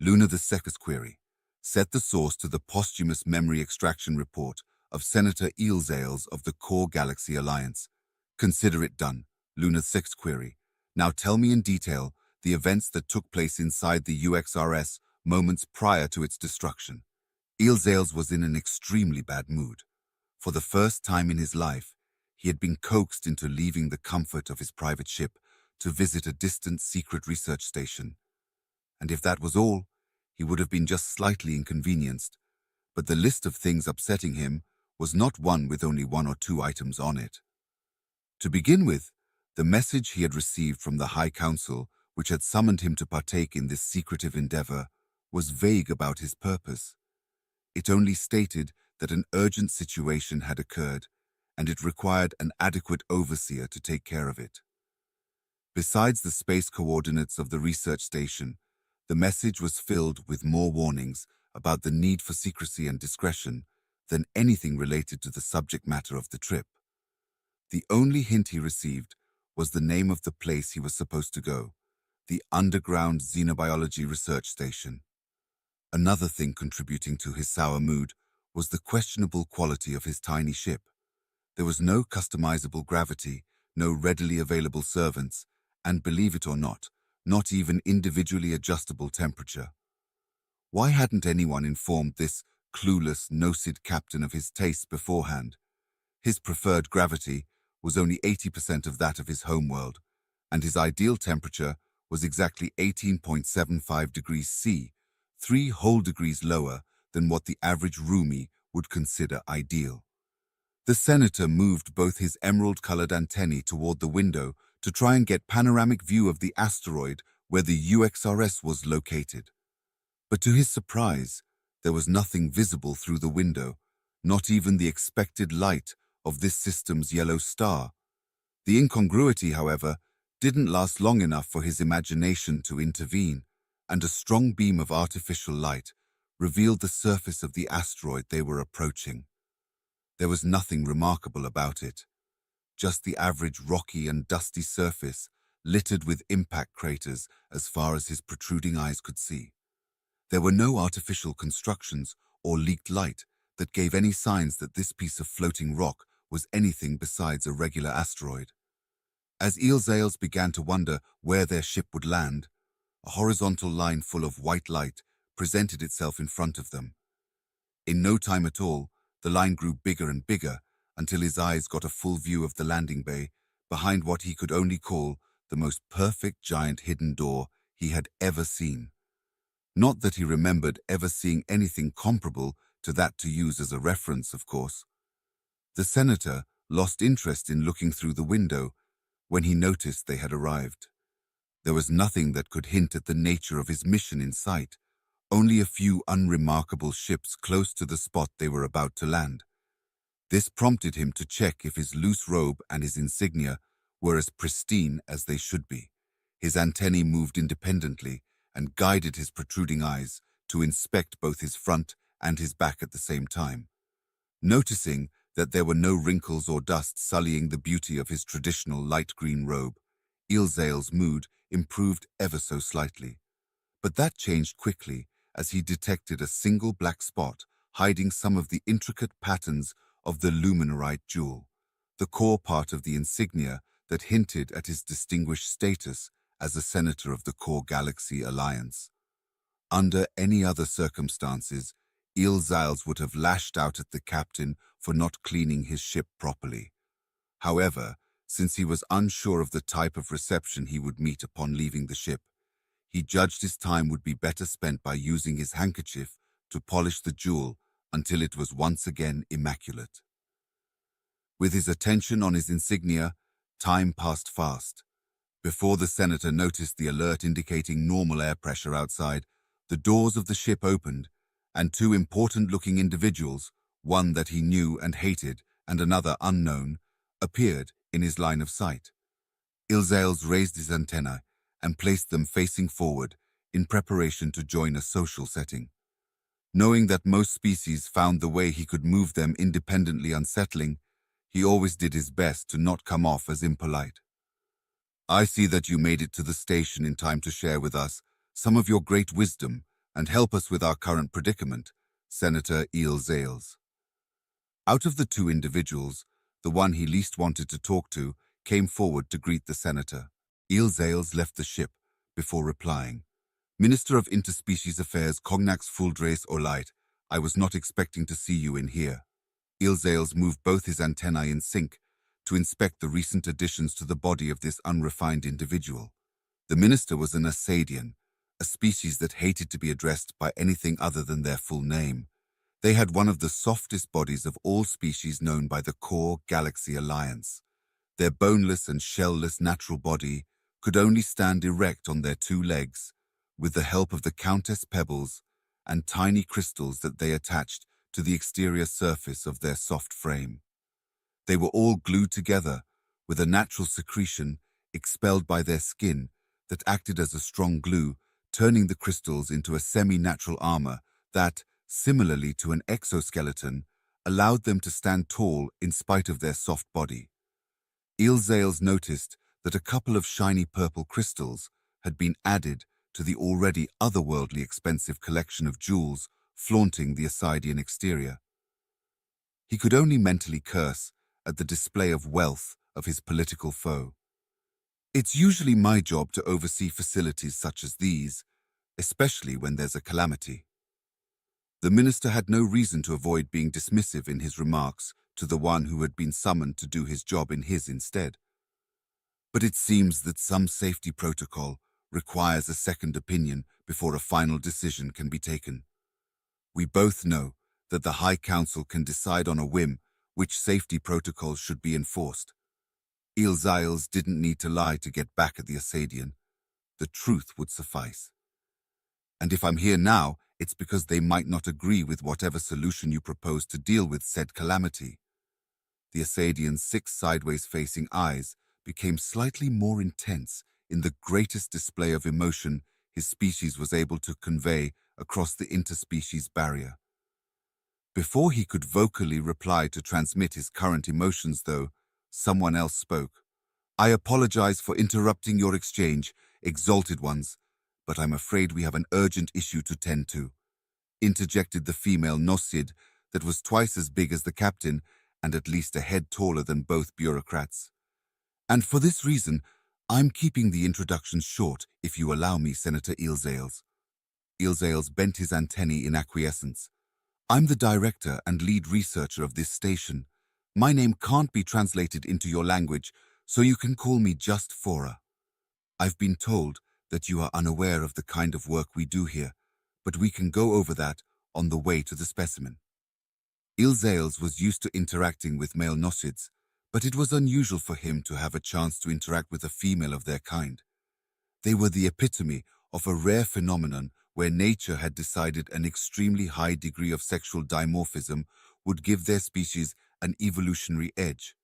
Luna the Second query. Set the source to the posthumous memory extraction report of Senator Eelzales of the Core Galaxy Alliance. Consider it done. Luna the Second query. Now tell me in detail the events that took place inside the UXRS moments prior to its destruction. Eelzales was in an extremely bad mood. For the first time in his life, he had been coaxed into leaving the comfort of his private ship to visit a distant secret research station. And if that was all, he would have been just slightly inconvenienced. But the list of things upsetting him was not one with only 1 or 2 items on it. To begin with, the message he had received from the High Council, which had summoned him to partake in this secretive endeavor, was vague about his purpose. It only stated that an urgent situation had occurred, and it required an adequate overseer to take care of it. Besides the space coordinates of the research station, the message was filled with more warnings about the need for secrecy and discretion than anything related to the subject matter of the trip. The only hint he received was the name of the place he was supposed to go, the underground xenobiology research station. Another thing contributing to his sour mood was the questionable quality of his tiny ship. There was no customizable gravity, no readily available servants, and believe it or not even individually adjustable temperature. Why hadn't anyone informed this clueless, no-sid captain of his tastes beforehand? His preferred gravity was only 80% of that of his homeworld, and his ideal temperature was exactly 18.75 degrees C, 3 whole degrees lower than what the average roomie would consider ideal. The senator moved both his emerald-colored antennae toward the window to try and get panoramic view of the asteroid where the UXRS was located. But to his surprise, there was nothing visible through the window, not even the expected light of this system's yellow star. The incongruity, however, didn't last long enough for his imagination to intervene, and a strong beam of artificial light revealed the surface of the asteroid they were approaching. There was nothing remarkable about it, just the average rocky and dusty surface littered with impact craters as far as his protruding eyes could see. There were no artificial constructions or leaked light that gave any signs that this piece of floating rock was anything besides a regular asteroid. As Eelzales began to wonder where their ship would land, a horizontal line full of white light presented itself in front of them. In no time at all, the line grew bigger and bigger until his eyes got a full view of the landing bay, behind what he could only call the most perfect giant hidden door he had ever seen. Not that he remembered ever seeing anything comparable to that to use as a reference, of course. The senator lost interest in looking through the window when he noticed they had arrived. There was nothing that could hint at the nature of his mission in sight, only a few unremarkable ships close to the spot they were about to land. This prompted him to check if his loose robe and his insignia were as pristine as they should be. His antennae moved independently and guided his protruding eyes to inspect both his front and his back at the same time. Noticing that there were no wrinkles or dust sullying the beauty of his traditional light green robe, Eelzales' mood improved ever so slightly. But that changed quickly as he detected a single black spot hiding some of the intricate patterns of the luminarite jewel, the core part of the insignia that hinted at his distinguished status as a senator of the Core Galaxy Alliance. Under any other circumstances, Eelzales would have lashed out at the captain for not cleaning his ship properly. However, since he was unsure of the type of reception he would meet upon leaving the ship, he judged his time would be better spent by using his handkerchief to polish the jewel until it was once again immaculate. With his attention on his insignia, time passed fast. Before the senator noticed the alert indicating normal air pressure outside, the doors of the ship opened, and 2 important-looking individuals, one that he knew and hated and another unknown, appeared in his line of sight. Eelzales raised his antennae and placed them facing forward in preparation to join a social setting. Knowing that most species found the way he could move them independently unsettling, he always did his best to not come off as impolite. "I see that you made it to the station in time to share with us some of your great wisdom and help us with our current predicament, Senator Zales. Out of the two individuals, the one he least wanted to talk to came forward to greet the senator. Zales left the ship before replying. Minister of Interspecies Affairs Cognax Fuldres Olite, I was not expecting to see you in here. Zales moved both his antennae in sync to inspect the recent additions to the body of this unrefined individual. The minister was an Asadian, a species that hated to be addressed by anything other than their full name. They had one of the softest bodies of all species known by the Core Galaxy Alliance. Their boneless and shell-less natural body could only stand erect on their two legs, with the help of the Countess pebbles and tiny crystals that they attached to the exterior surface of their soft frame. They were all glued together with a natural secretion expelled by their skin that acted as a strong glue, turning the crystals into a semi-natural armor that, similarly to an exoskeleton, allowed them to stand tall in spite of their soft body. Zales noticed that a couple of shiny purple crystals had been added to the already otherworldly expensive collection of jewels flaunting the Asaidian exterior. He could only mentally curse at the display of wealth of his political foe. It's usually my job to oversee facilities such as these, especially when there's a calamity. The minister had no reason to avoid being dismissive in his remarks to the one who had been summoned to do his job in his instead. But it seems that some safety protocol requires a second opinion before a final decision can be taken. We both know that the High Council can decide on a whim which safety protocols should be enforced. Zales didn't need to lie to get back at the Asadian. The truth would suffice. And if I'm here now, it's because they might not agree with whatever solution you propose to deal with said calamity. The Asadian's 6 sideways-facing eyes became slightly more intense in the greatest display of emotion his species was able to convey across the interspecies barrier. Before he could vocally reply to transmit his current emotions, though, someone else spoke. I apologize for interrupting your exchange, exalted ones, but I'm afraid we have an urgent issue to tend to, interjected the female Nosid that was twice as big as the captain and at least a head taller than both bureaucrats. And for this reason, I'm keeping the introductions short, if you allow me, Senator Zales. Zales bent his antennae in acquiescence. I'm the director and lead researcher of this station. My name can't be translated into your language, so you can call me just Fora. I've been told that you are unaware of the kind of work we do here, but we can go over that on the way to the specimen. Zales was used to interacting with male Nosids, but it was unusual for him to have a chance to interact with a female of their kind. They were the epitome of a rare phenomenon where nature had decided an extremely high degree of sexual dimorphism would give their species an evolutionary edge.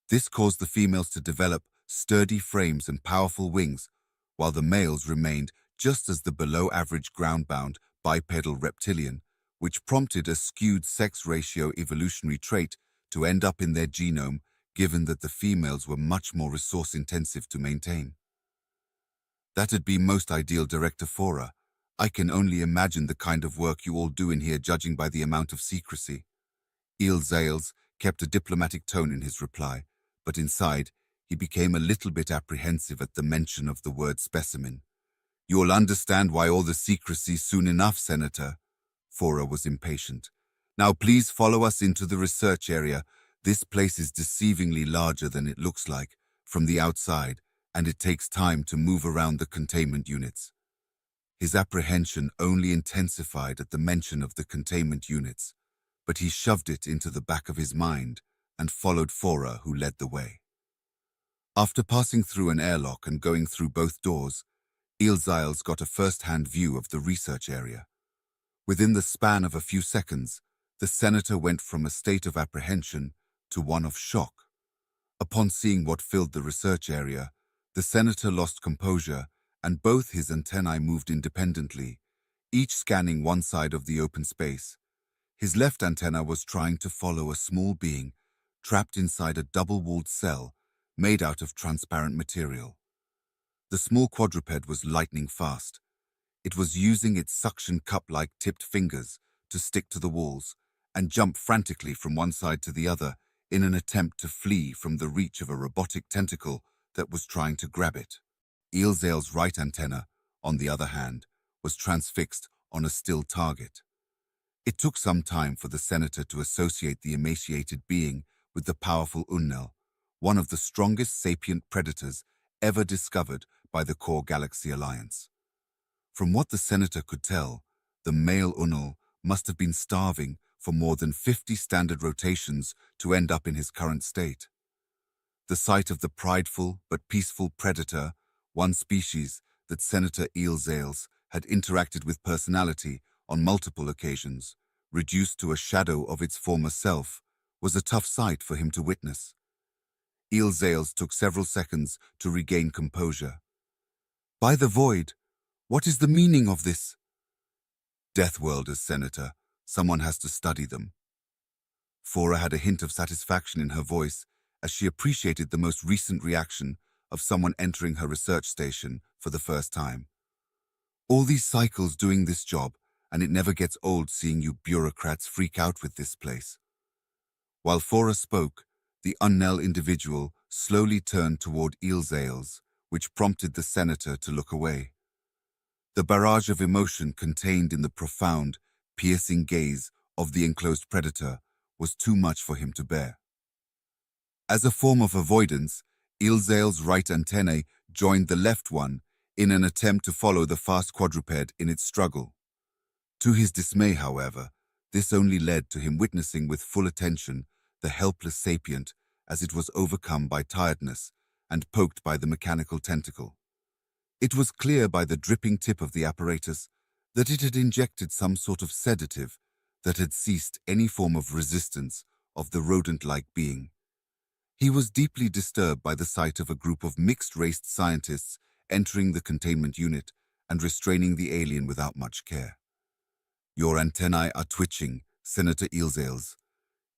This caused the females to develop sturdy frames and powerful wings, while the males remained just as the below-average ground-bound bipedal reptilian, which prompted a skewed sex ratio evolutionary trait to end up in their genome, given that the females were much more resource-intensive to maintain. That'd be most ideal, Director Fora. I can only imagine the kind of work you all do in here, judging by the amount of secrecy. Zales kept a diplomatic tone in his reply, but inside, he became a little bit apprehensive at the mention of the word specimen. You'll understand why all the secrecy soon enough, Senator. Fora was impatient. Now please follow us into the research area. This place is deceivingly larger than it looks like from the outside, and it takes time to move around the containment units. His apprehension only intensified at the mention of the containment units, but he shoved it into the back of his mind and followed Fora, who led the way. After passing through an airlock and going through both doors, Zales got a first-hand view of the research area. Within the span of a few seconds, the senator went from a state of apprehension to one of shock. Upon seeing what filled the research area, the senator lost composure and both his antennae moved independently, each scanning one side of the open space. His left antenna was trying to follow a small being trapped inside a double-walled cell made out of transparent material. The small quadruped was lightning fast. It was using its suction cup-like tipped fingers to stick to the walls and jump frantically from one side to the other in an attempt to flee from the reach of a robotic tentacle that was trying to grab it. Eelzale's right antenna, on the other hand, was transfixed on a still target. It took some time for the senator to associate the emaciated being with the powerful Unnel, one of the strongest sapient predators ever discovered by the Core Galaxy Alliance. From what the senator could tell, the male Unnel must have been starving for more than 50 standard rotations to end up in his current state. The sight of the prideful but peaceful predator, one species that Senator Eelzales had interacted with personality on multiple occasions, reduced to a shadow of its former self, was a tough sight for him to witness. Eelzales took several seconds to regain composure. "By the void, what is the meaning of this?" "Deathworlders, Senator. Someone has to study them." Fora had a hint of satisfaction in her voice as she appreciated the most recent reaction of someone entering her research station for the first time. "All these cycles doing this job, and it never gets old seeing you bureaucrats freak out with this place." While Fora spoke, the Unnel individual slowly turned toward Eelzales, which prompted the senator to look away. The barrage of emotion contained in the profound, piercing gaze of the enclosed predator was too much for him to bear. As a form of avoidance, Eelzale's right antennae joined the left one in an attempt to follow the fast quadruped in its struggle. To his dismay, however, this only led to him witnessing with full attention the helpless sapient as it was overcome by tiredness and poked by the mechanical tentacle. It was clear by the dripping tip of the apparatus that it had injected some sort of sedative that had ceased any form of resistance of the rodent-like being. He was deeply disturbed by the sight of a group of mixed-raced scientists entering the containment unit and restraining the alien without much care. "Your antennae are twitching, Senator Eelzales.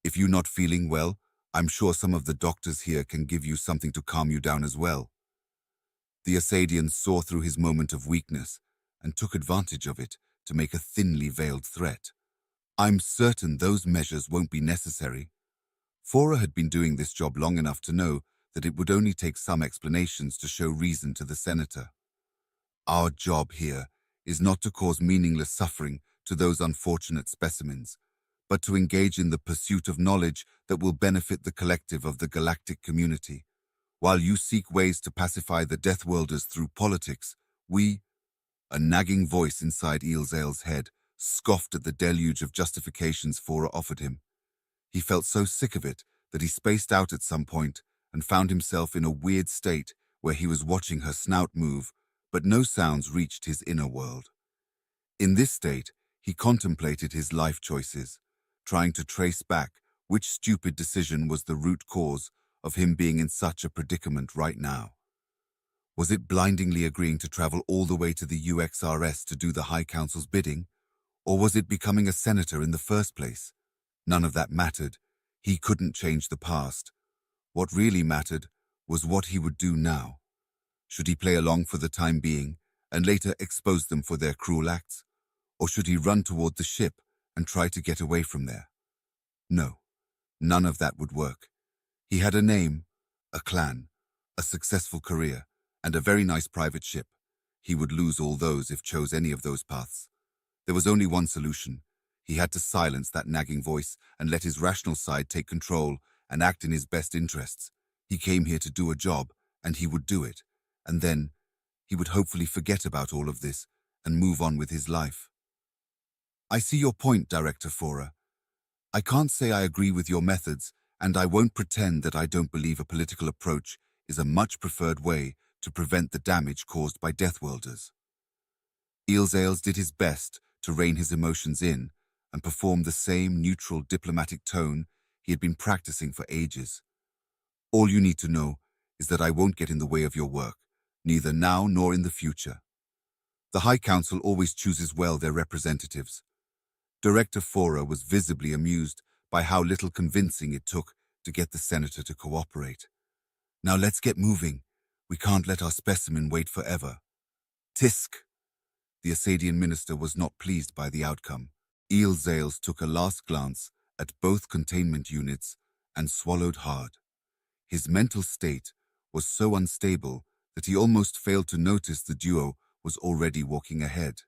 If you're not feeling well, I'm sure some of the doctors here can give you something to calm you down as well." The Asadian saw through his moment of weakness and took advantage of it to make a thinly veiled threat. "I'm certain those measures won't be necessary." Fora had been doing this job long enough to know that it would only take some explanations to show reason to the senator. "Our job here is not to cause meaningless suffering to those unfortunate specimens, but to engage in the pursuit of knowledge that will benefit the collective of the galactic community. While you seek ways to pacify the Deathworlders through politics, we—" A nagging voice inside Eelzale's head scoffed at the deluge of justifications Fora offered him. He felt so sick of it that he spaced out at some point and found himself in a weird state where he was watching her snout move, but no sounds reached his inner world. In this state, he contemplated his life choices, trying to trace back which stupid decision was the root cause of him being in such a predicament right now. Was it blindingly agreeing to travel all the way to the UXRS to do the High Council's bidding? Or was it becoming a senator in the first place? None of that mattered. He couldn't change the past. What really mattered was what he would do now. Should he play along for the time being and later expose them for their cruel acts? Or should he run toward the ship and try to get away from there? No, none of that would work. He had a name, a clan, a successful career, and a very nice private ship. He would lose all those if chose any of those paths. There was only one solution. He had to silence that nagging voice and let his rational side take control and act in his best interests. He came here to do a job, and he would do it. And then, he would hopefully forget about all of this and move on with his life. "I see your point, Director Fora. I can't say I agree with your methods, and I won't pretend that I don't believe a political approach is a much preferred way to prevent the damage caused by Deathworlders." Eelzales did his best to rein his emotions in and perform the same neutral diplomatic tone he had been practicing for ages. "All you need to know is that I won't get in the way of your work, neither now nor in the future. The High Council always chooses well their representatives." Director Fora was visibly amused by how little convincing it took to get the senator to cooperate. "Now let's get moving. We can't let our specimen wait forever." Tisk! The Asadian minister was not pleased by the outcome. Zales took a last glance at both containment units and swallowed hard. His mental state was so unstable that he almost failed to notice the duo was already walking ahead.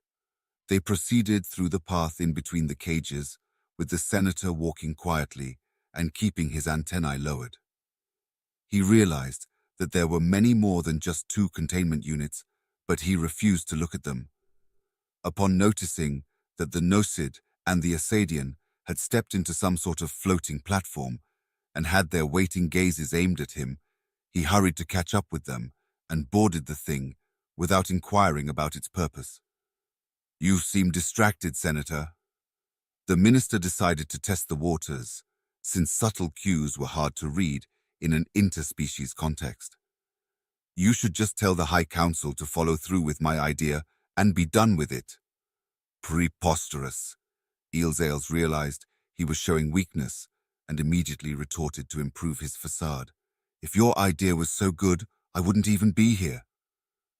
They proceeded through the path in between the cages, with the senator walking quietly and keeping his antennae lowered. He realized that there were many more than just 2 containment units, but he refused to look at them. Upon noticing that the Nosid and the Asadian had stepped into some sort of floating platform and had their waiting gazes aimed at him, he hurried to catch up with them and boarded the thing without inquiring about its purpose. "You seem distracted, Senator." The minister decided to test the waters, since subtle cues were hard to read in an interspecies context. "You should just tell the High Council to follow through with my idea and be done with it." Preposterous. Zales realized he was showing weakness and immediately retorted to improve his facade. "If your idea was so good, I wouldn't even be here."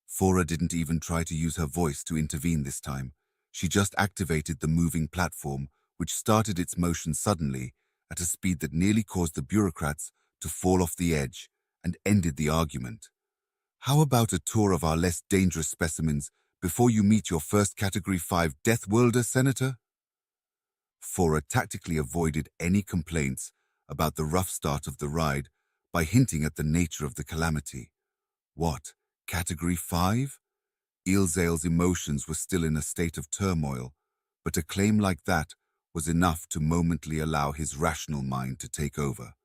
Fora didn't even try to use her voice to intervene this time. She just activated the moving platform, which started its motion suddenly at a speed that nearly caused the bureaucrats to fall off the edge and ended the argument. "How about a tour of our less dangerous specimens before you meet your first Category 5 Deathworlder, Senator?" Fora tactically avoided any complaints about the rough start of the ride by hinting at the nature of the calamity. What, Category 5? Zales' emotions were still in a state of turmoil, but a claim like that was enough to momently allow his rational mind to take over.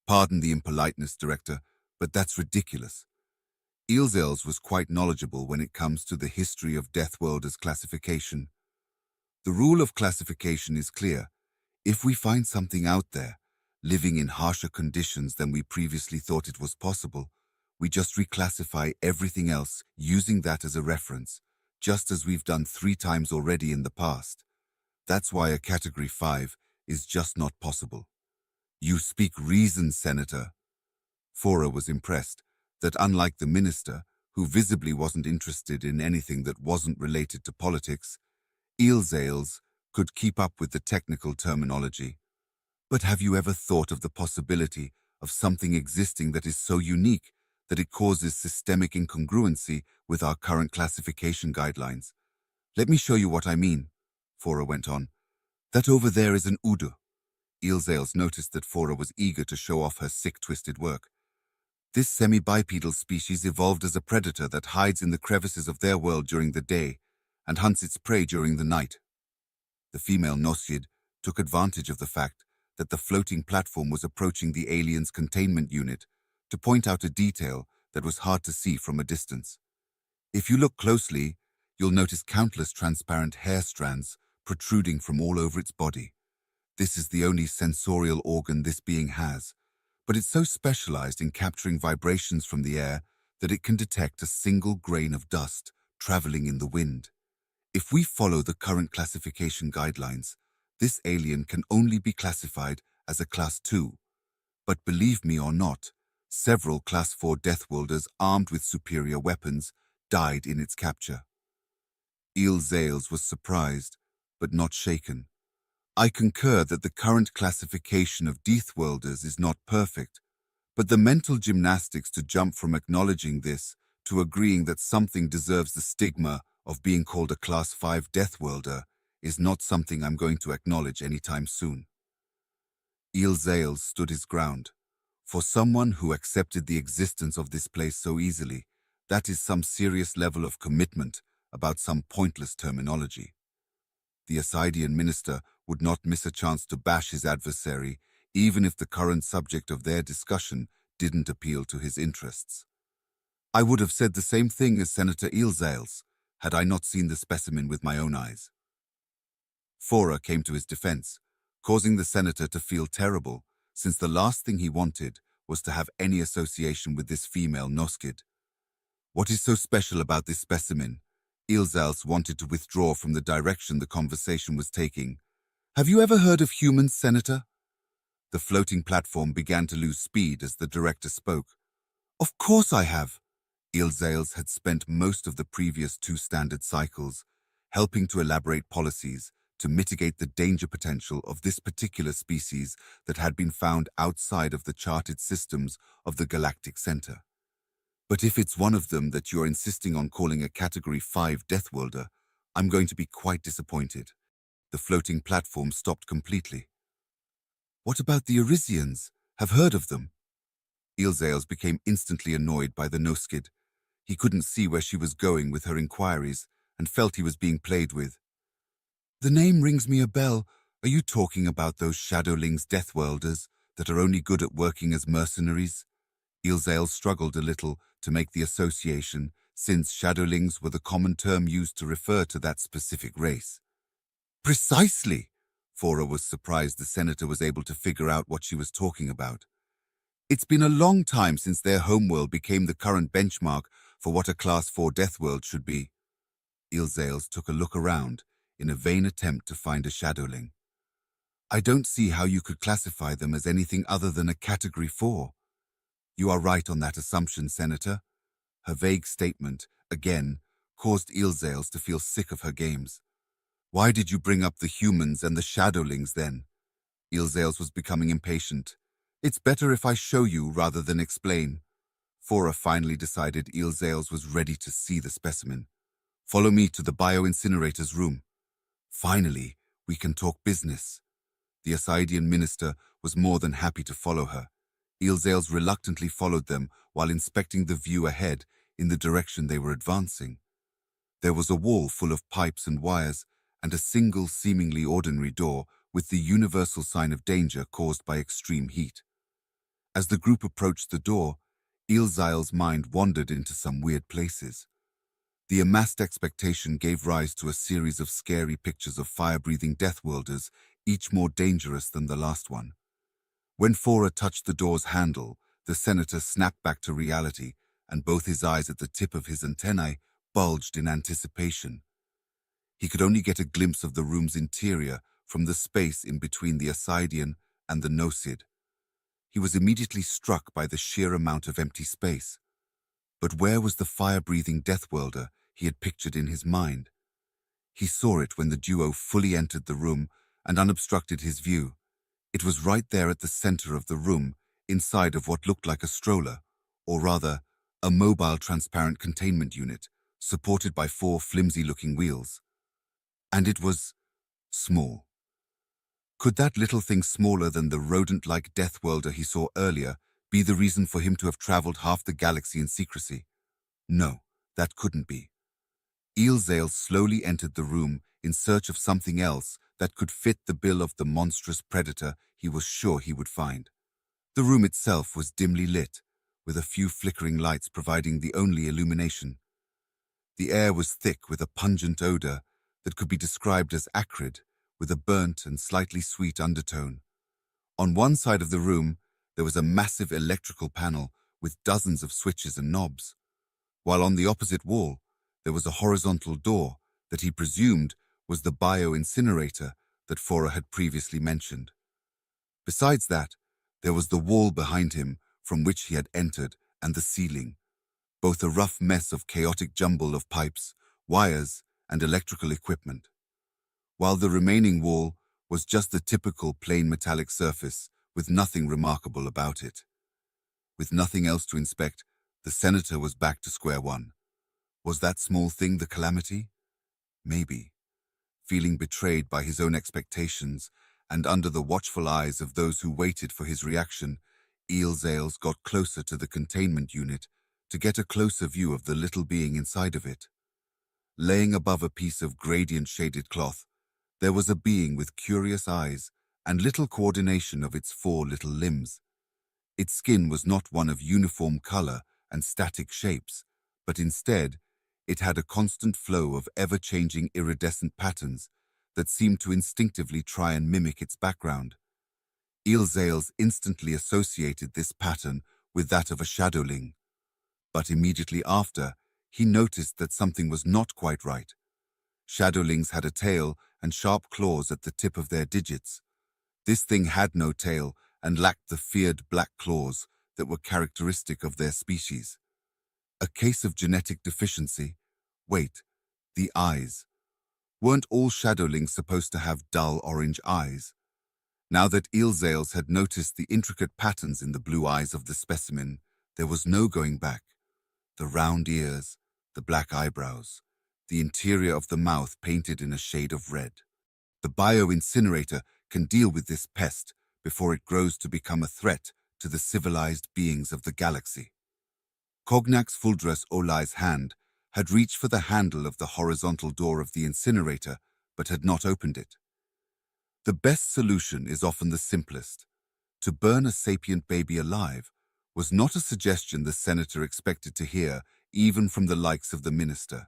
"Pardon the impoliteness, Director, but that's ridiculous." Zales was quite knowledgeable when it comes to the history of Deathworlders classification. The rule of classification is clear. If we find something out there, living in harsher conditions than we previously thought it was possible, we just reclassify everything else using that as a reference, just as we've done 3 times already in the past. That's why a Category 5 is just not possible. "You speak reason, Senator." Fora was impressed that unlike the minister, who visibly wasn't interested in anything that wasn't related to politics, Zales could keep up with the technical terminology. "But have you ever thought of the possibility of something existing that is so unique that it causes systemic incongruency with our current classification guidelines? Let me show you what I mean," Fora went on. "That over there is an Udu." Zales noticed that Fora was eager to show off her sick, twisted work. "This semi-bipedal species evolved as a predator that hides in the crevices of their world during the day and hunts its prey during the night." The female Nosid took advantage of the fact that the floating platform was approaching the alien's containment unit to point out a detail that was hard to see from a distance. "If you look closely, you'll notice countless transparent hair strands protruding from all over its body. This is the only sensorial organ this being has, but it's so specialized in capturing vibrations from the air that it can detect a single grain of dust traveling in the wind. If we follow the current classification guidelines, this alien can only be classified as a Class 2. But believe me or not, several Class 4 Deathworlders armed with superior weapons died in its capture." Zales was surprised, but not shaken. "I concur that the current classification of Deathworlders is not perfect, but the mental gymnastics to jump from acknowledging this to agreeing that something deserves the stigma of being called a Class 5 Deathworlder is not something I'm going to acknowledge anytime soon." Zales stood his ground. For someone who accepted the existence of this place so easily, that is some serious level of commitment about some pointless terminology. The Asadian minister would not miss a chance to bash his adversary, even if the current subject of their discussion didn't appeal to his interests. "I would have said the same thing as Senator Zales, had I not seen the specimen with my own eyes." Fora came to his defense, causing the senator to feel terrible, since the last thing he wanted was to have any association with this female Noskid. "What is so special about this specimen?" Zales wanted to withdraw from the direction the conversation was taking. "Have you ever heard of humans, Senator?" The floating platform began to lose speed as the director spoke. "Of course I have." Zales had spent most of the previous 2 standard cycles helping to elaborate policies to mitigate the danger potential of this particular species that had been found outside of the charted systems of the galactic center. But if it's one of them that you're insisting on calling a Category 5 Deathworlder, I'm going to be quite disappointed. The floating platform stopped completely. What about the Arisians? Have heard of them? Ilzales became instantly annoyed by the no-skid. He couldn't see where she was going with her inquiries and felt he was being played with. The name rings me a bell. Are you talking about those Shadowlings Deathworlders that are only good at working as mercenaries? Ilzales struggled a little to make the association, since Shadowlings were the common term used to refer to that specific race. Precisely! Fora was surprised the senator was able to figure out what she was talking about. It's been a long time since their homeworld became the current benchmark for what a Class 4 Deathworld should be. Ilzales took a look around in a vain attempt to find a Shadowling. I don't see how you could classify them as anything other than a Category 4. You are right on that assumption, Senator. Her vague statement, again, caused Ilzales to feel sick of her games. Why did you bring up the humans and the Shadowlings then? Ilzales was becoming impatient. It's better if I show you rather than explain. Fora finally decided Ilzales was ready to see the specimen. Follow me to the bioincinerator's room. Finally, we can talk business. The Asaidian minister was more than happy to follow her. Ilzales reluctantly followed them while inspecting the view ahead in the direction they were advancing. There was a wall full of pipes and wires and a single seemingly ordinary door with the universal sign of danger caused by extreme heat. As the group approached the door, Ilzales' mind wandered into some weird places. The amassed expectation gave rise to a series of scary pictures of fire-breathing Deathworlders, each more dangerous than the last one. When Fora touched the door's handle, the senator snapped back to reality, and both his eyes at the tip of his antennae bulged in anticipation. He could only get a glimpse of the room's interior from the space in between the Asaidian and the No-Cid. He was immediately struck by the sheer amount of empty space. But where was the fire-breathing Deathworlder he had pictured in his mind? He saw it when the duo fully entered the room and unobstructed his view. It was right there at the center of the room, inside of what looked like a stroller, or rather, a mobile transparent containment unit, supported by 4 flimsy-looking wheels. And it was small. Could that little thing smaller than the rodent-like Deathworlder he saw earlier be the reason for him to have traveled half the galaxy in secrecy? No, that couldn't be. Ilzales slowly entered the room in search of something else that could fit the bill of the monstrous predator he was sure he would find. The room itself was dimly lit, with a few flickering lights providing the only illumination. The air was thick with a pungent odor that could be described as acrid, with a burnt and slightly sweet undertone. On one side of the room, there was a massive electrical panel with dozens of switches and knobs, while on the opposite wall, there was a horizontal door that he presumed was the bioincinerator that Fora had previously mentioned. Besides that, there was the wall behind him from which he had entered and the ceiling, both a rough mess of chaotic jumble of pipes, wires, and electrical equipment, while the remaining wall was just the typical plain metallic surface with nothing remarkable about it. With nothing else to inspect, the senator was back to square one. Was that small thing the calamity? Maybe. Feeling betrayed by his own expectations and under the watchful eyes of those who waited for his reaction, Ilzales got closer to the containment unit to get a closer view of the little being inside of it. Laying above a piece of gradient-shaded cloth, there was a being with curious eyes and little coordination of its 4 little limbs. Its skin was not one of uniform color and static shapes, but instead, it had a constant flow of ever-changing iridescent patterns that seemed to instinctively try and mimic its background. Ilzales instantly associated this pattern with that of a shadowling, but immediately after, he noticed that something was not quite right. Shadowlings had a tail and sharp claws at the tip of their digits. This thing had no tail and lacked the feared black claws that were characteristic of their species. A case of genetic deficiency? Wait, the eyes. Weren't all shadowlings supposed to have dull orange eyes? Now that Ilzales had noticed the intricate patterns in the blue eyes of the specimen, there was no going back. The round ears, the black eyebrows, the interior of the mouth painted in a shade of red. The bio-incinerator can deal with this pest before it grows to become a threat to the civilized beings of the galaxy. Cognax Fuldres Olai's hand had reached for the handle of the horizontal door of the incinerator, but had not opened it. The best solution is often the simplest. To burn a sapient baby alive was not a suggestion the senator expected to hear, even from the likes of the minister.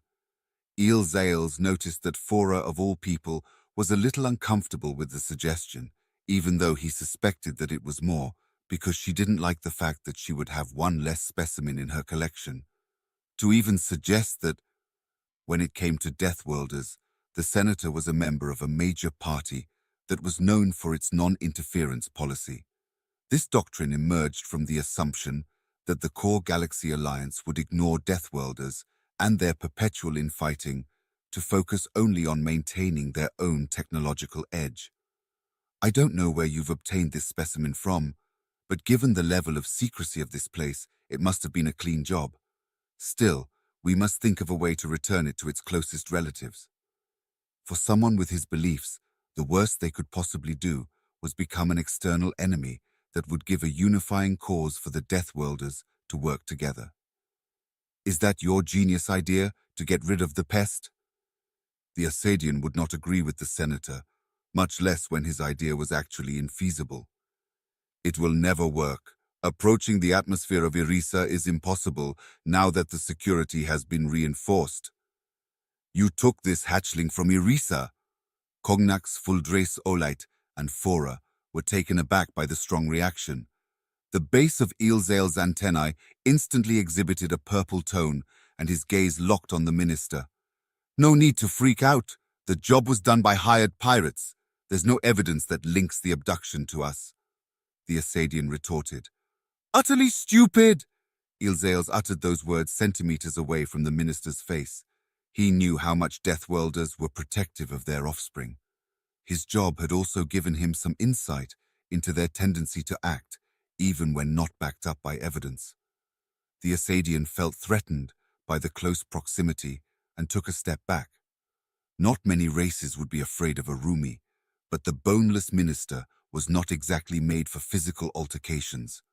Ilzales noticed that Fora, of all people, was a little uncomfortable with the suggestion, even though he suspected that it was more because she didn't like the fact that she would have one less specimen in her collection. To even suggest that, when it came to Deathworlders, the senator was a member of a major party that was known for its non-interference policy. This doctrine emerged from the assumption that the Core Galaxy Alliance would ignore Deathworlders and their perpetual infighting to focus only on maintaining their own technological edge. I don't know where you've obtained this specimen from, but given the level of secrecy of this place, it must have been a clean job. Still, we must think of a way to return it to its closest relatives. For someone with his beliefs, the worst they could possibly do was become an external enemy that would give a unifying cause for the Deathworlders to work together. Is that your genius idea, to get rid of the pest? The Asadian would not agree with the senator, much less when his idea was actually infeasible. It will never work. Approaching the atmosphere of Irisa is impossible now that the security has been reinforced. You took this hatchling from Irisa. Cognax Fuldres Olite and Fora were taken aback by the strong reaction. The base of Ilzale's antennae instantly exhibited a purple tone, and his gaze locked on the minister. No need to freak out. The job was done by hired pirates. There's no evidence that links the abduction to us. The Asadian retorted. Utterly stupid! Ilzales uttered those words centimeters away from the minister's face. He knew how much Deathworlders were protective of their offspring. His job had also given him some insight into their tendency to act, even when not backed up by evidence. The Asadian felt threatened by the close proximity and took a step back. Not many races would be afraid of a Rumi, but the boneless minister was not exactly made for physical altercations.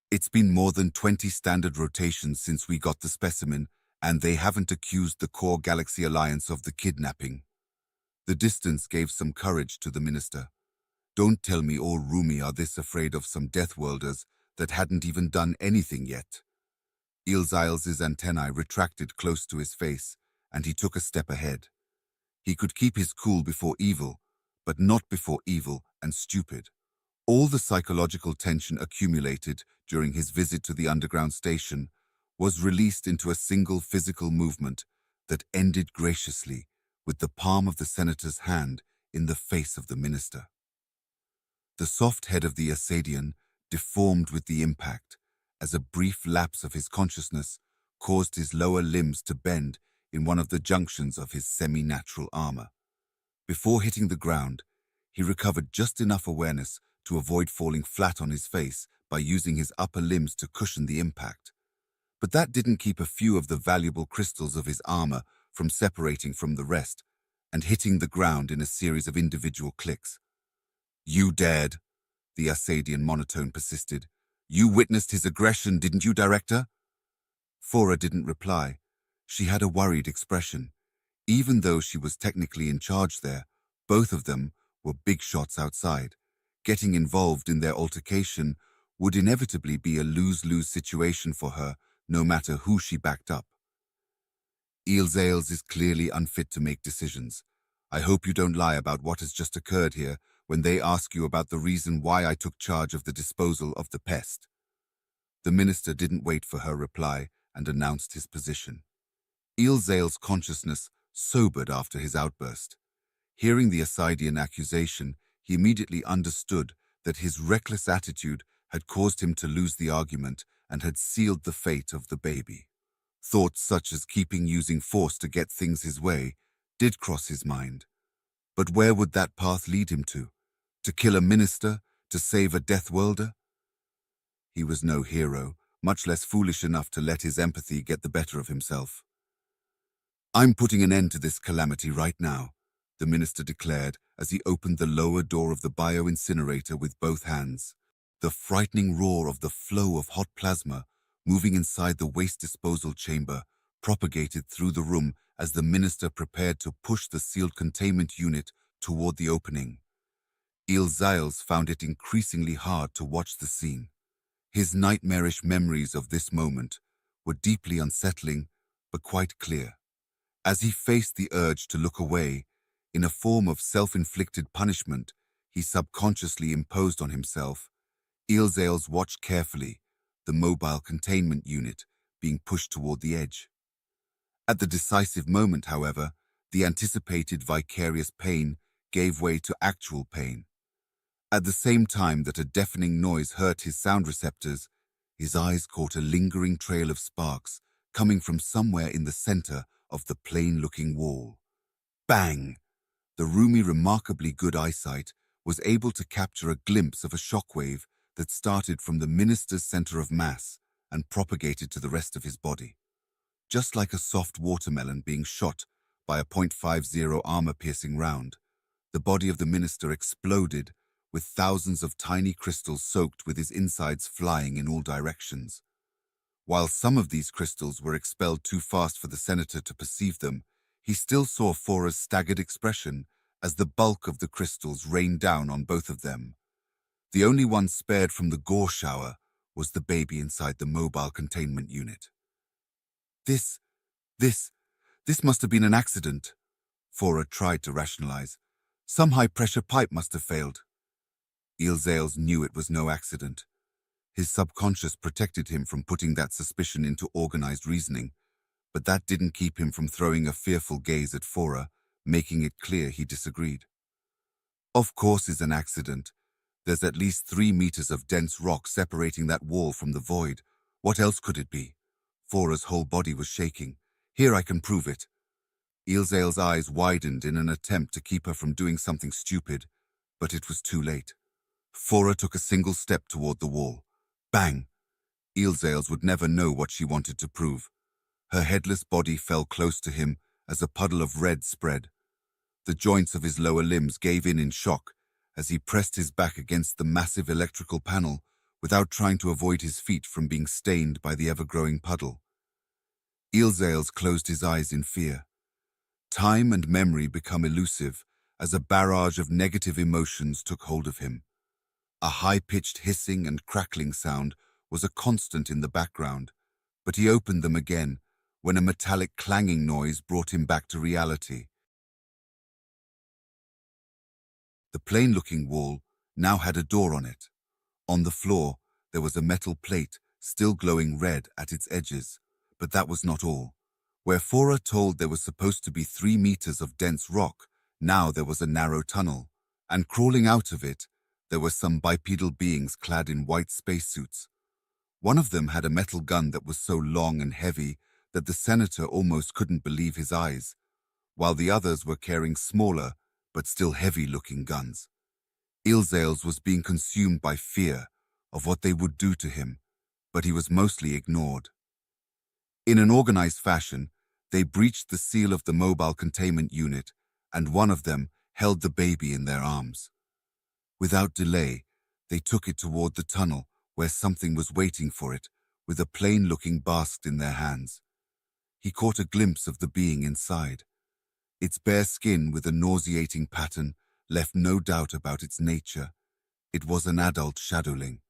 It's been more than 20 standard rotations since we got the specimen, and they haven't accused the Core Galaxy Alliance of the kidnapping. The distance gave some courage to the minister. Don't tell me all Rumi are this afraid of some Deathworlders that hadn't even done anything yet. Ilzales' antennae retracted close to his face, and he took a step ahead. He could keep his cool before evil, but not before evil and stupid. All the psychological tension accumulated during his visit to the underground station was released into a single physical movement that ended graciously with the palm of the senator's hand in the face of the minister. The soft head of the Asadian deformed with the impact, as a brief lapse of his consciousness caused his lower limbs to bend in one of the junctions of his semi-natural armor. Before hitting the ground, he recovered just enough awareness to avoid falling flat on his face by using his upper limbs to cushion the impact. But that didn't keep a few of the valuable crystals of his armor from separating from the rest and hitting the ground in a series of individual clicks. You dared, the Asadian monotone persisted. You witnessed his aggression, didn't you, Director? Fora didn't reply. She had a worried expression. Even though she was technically in charge there, both of them were big shots outside. Getting involved in their altercation would inevitably be a lose-lose situation for her, no matter who she backed up. Ilzales is clearly unfit to make decisions. I hope you don't lie about what has just occurred here when they ask you about the reason why I took charge of the disposal of the pest. The minister didn't wait for her reply and announced his position. Ilzales' consciousness sobered after his outburst. Hearing the Asadian accusation, he immediately understood that his reckless attitude had caused him to lose the argument and had sealed the fate of the baby. Thoughts such as keeping using force to get things his way did cross his mind. But where would that path lead him to? To kill a minister? To save a Deathworlder? He was no hero, much less foolish enough to let his empathy get the better of himself. "I'm putting an end to this calamity right now," the minister declared as he opened the lower door of the bio-incinerator with both hands. The frightening roar of the flow of hot plasma moving inside the waste disposal chamber propagated through the room as the minister prepared to push the sealed containment unit toward the opening. Ilzails found it increasingly hard to watch the scene. His nightmarish memories of this moment were deeply unsettling, but quite clear. As he faced the urge to look away, in a form of self-inflicted punishment he subconsciously imposed on himself, Ilzails watched carefully, the mobile containment unit being pushed toward the edge. At the decisive moment, however, the anticipated vicarious pain gave way to actual pain. At the same time that a deafening noise hurt his sound receptors, his eyes caught a lingering trail of sparks coming from somewhere in the center of the plain-looking wall. Bang! The roomy, remarkably good eyesight was able to capture a glimpse of a shockwave that started from the minister's center of mass and propagated to the rest of his body. Just like a soft watermelon being shot by a .50 armor-piercing round, the body of the minister exploded, with thousands of tiny crystals soaked with his insides flying in all directions. While some of these crystals were expelled too fast for the senator to perceive them, he still saw Fora's staggered expression as the bulk of the crystals rained down on both of them. The only one spared from the gore shower was the baby inside the mobile containment unit. This must have been an accident, Fora tried to rationalize. Some high-pressure pipe must have failed. Ilzails knew it was no accident. His subconscious protected him from putting that suspicion into organized reasoning, but that didn't keep him from throwing a fearful gaze at Fora, making it clear he disagreed. "Of course it's an accident. There's at least 3 meters of dense rock separating that wall from the void. What else could it be?" Fora's whole body was shaking. "Here, I can prove it." Ilzail's eyes widened in an attempt to keep her from doing something stupid, but it was too late. Fora took a single step toward the wall. Bang! Ilzails would never know what she wanted to prove. Her headless body fell close to him as a puddle of red spread. The joints of his lower limbs gave in shock as he pressed his back against the massive electrical panel without trying to avoid his feet from being stained by the ever-growing puddle. Ilzails closed his eyes in fear. Time and memory become elusive as a barrage of negative emotions took hold of him. A high-pitched hissing and crackling sound was a constant in the background, but he opened them again when a metallic clanging noise brought him back to reality. The plain-looking wall now had a door on it. On the floor, there was a metal plate still glowing red at its edges, but that was not all. Where Fora told there was supposed to be 3 meters of dense rock, now there was a narrow tunnel, and crawling out of it, there were some bipedal beings clad in white spacesuits. One of them had a metal gun that was so long and heavy that the senator almost couldn't believe his eyes, while the others were carrying smaller but still heavy-looking guns. Ilzails was being consumed by fear of what they would do to him, but he was mostly ignored. In an organized fashion, they breached the seal of the mobile containment unit, and one of them held the baby in their arms. Without delay, they took it toward the tunnel where something was waiting for it, with a plain-looking basked in their hands. He caught a glimpse of the being inside. Its bare skin with a nauseating pattern left no doubt about its nature. It was an adult shadowling.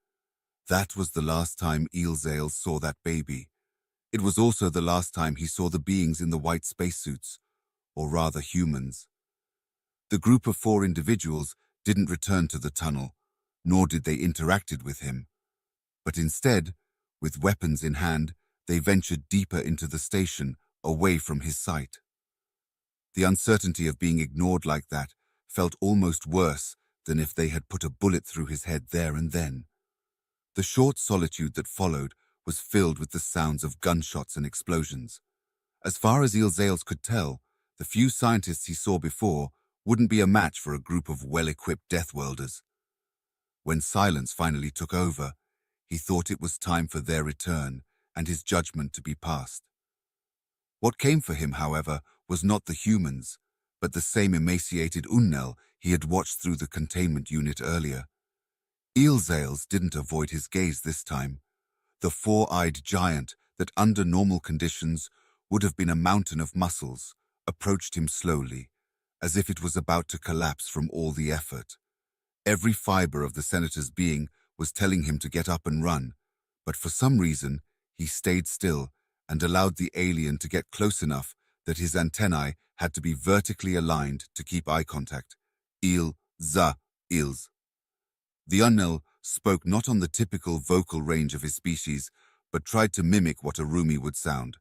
That was the last time Ilzails saw that baby. It was also the last time he saw the beings in the white spacesuits, or rather humans. The group of 4 individuals didn't return to the tunnel, nor did they interacted with him. But instead, with weapons in hand, they ventured deeper into the station, away from his sight. The uncertainty of being ignored like that felt almost worse than if they had put a bullet through his head there and then. The short solitude that followed was filled with the sounds of gunshots and explosions. As far as Ilzails could tell, The few scientists he saw before wouldn't be a match for a group of well-equipped Deathworlders. When silence finally took over, he thought it was time for their return and his judgment to be passed. What came for him, however, was not the humans, but the same emaciated Unnel he had watched through the containment unit earlier. Eelzales didn't avoid his gaze this time. The four-eyed giant that under normal conditions would have been a mountain of muscles approached him slowly, as if it was about to collapse from all the effort. Every fiber of the senator's being was telling him to get up and run, but for some reason he stayed still and allowed the alien to get close enough that his antennae had to be vertically aligned to keep eye contact. Ils. The Unnel spoke not on the typical vocal range of his species, but tried to mimic what a Rumi would sound.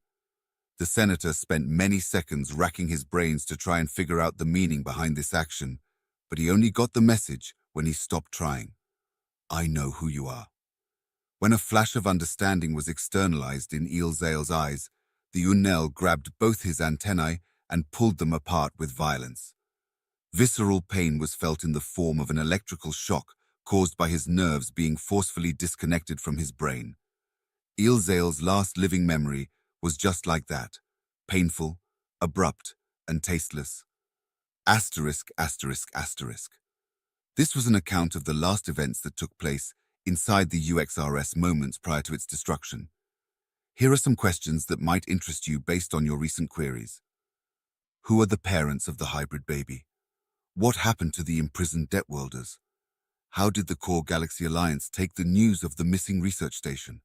The senator spent many seconds racking his brains to try and figure out the meaning behind this action, but he only got the message when he stopped trying. I know who you are. When a flash of understanding was externalized in Eelzale's eyes, the Unnel grabbed both his antennae and pulled them apart with violence. Visceral pain was felt in the form of an electrical shock caused by his nerves being forcefully disconnected from his brain. Eelzale's last living memory was just like that, painful, abrupt, and tasteless. Asterisk. This was an account of the last events that took place inside the UXRS moments prior to its destruction. Here are some questions that might interest you based on your recent queries. Who are the parents of the hybrid baby? What happened to the imprisoned Deathworlders? How did the Core Galaxy Alliance take the news of the missing research station?